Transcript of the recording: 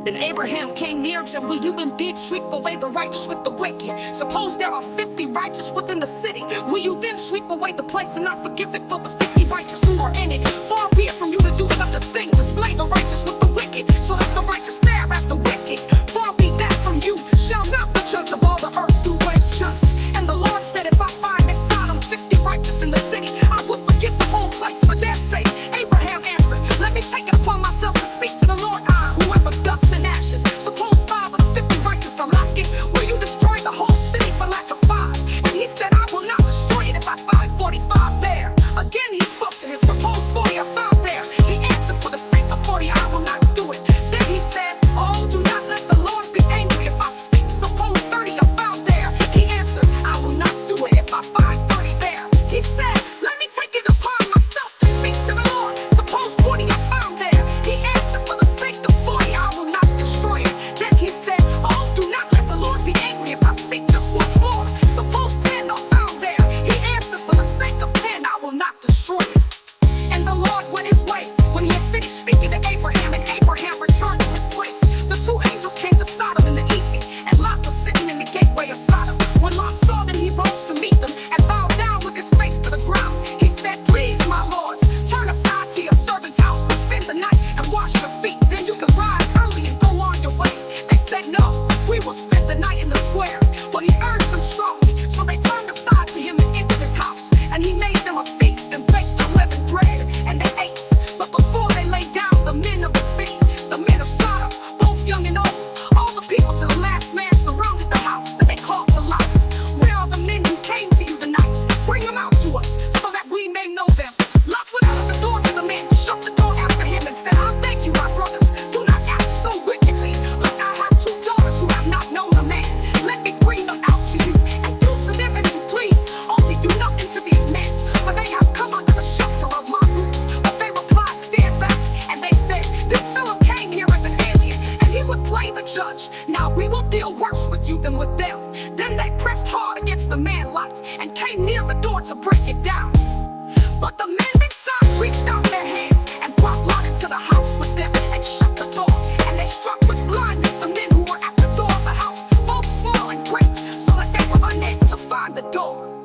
Then Abraham came near and said, will you indeed sweep away the righteous with the wicked? Suppose there are 50 righteous within the city. Will you then sweep away the place and not forgive it for the 50 righteous who are in it? Far be it from you to do such a thing, to slay the righteous with the wicked, so that the righteous fare as the wicked. Far be that from you. Shall not the judge of all the earth do what is just? And the Lord said, if I find in Sodom 50 righteous in the city, I will forgive the whole place for their sake. Abraham answered, let me take it upon myself to speak to the Lord, I, whoever dust and ashes. Suppose 5 of the 50 righteous are lacking, will you destroy the whole city for lack of 5? And he said, I will not destroy it if I find 45 there. Again he spoke to him, suppose 40 are found there. He answered, for the sake of 40 I will not do it. Then he said, oh, do not let the Lord be angry if I speak. Suppose 30 are found there. He answered, I will not do it if I find 30 there. He said, let me take it upon myself to speak to the Lord. Suppose 40 are found there. He answered, for the sake of 40 I will not destroy it. Then he said, oh, do not let the Lord be angry if I speak just once more. Suppose 10 are found there. He answered, for the sake of 10 I will not destroy it. And the Lord went his way when he had finished speaking to Abraham, and Abraham returned to his place. The 2 angels came to Sodom in the evening, and Lot was sitting in the gateway of Sodom. When Lot saw them, he rose to meet them and bowed down with his face to the ground. He said, please, my lords, turn aside to your servant's house and spend the night and wash your feet. Then you can rise early and go on your way. They said, no, we will spend the night in the square. But he urged them strongly, so they turned aside to him and entered his house. And he made them a feast and baked unleavened bread, and they ate. But before they lay down, the men of the city, the men of Sodom, both young and old, all the people to the last man surrounded the house, and they called to Lot, where are the men who came to you tonight? Bring them out to us, so that we may know them. Lot went out of the door to the men, shut the door after him, and said, I beg you, my brothers, do not act so wickedly. Look, I have 2 daughters who have not known a man. Let me bring them out to you, and do to them as you please. Only do nothing to these men, for they have come under the shelter of my roof. But they replied, stand back. And they said, this fellow came here as an alien, and he would play the judge. Now we will deal worse with you than with them. Then they pressed hard against the man Lot, and came near the door to break it down. But the men inside reached out their hands, and brought Lot into the house with them, and shut the door. And they struck with blindness the men who were at the door of the house, both small and great, so that they were unable to find the door.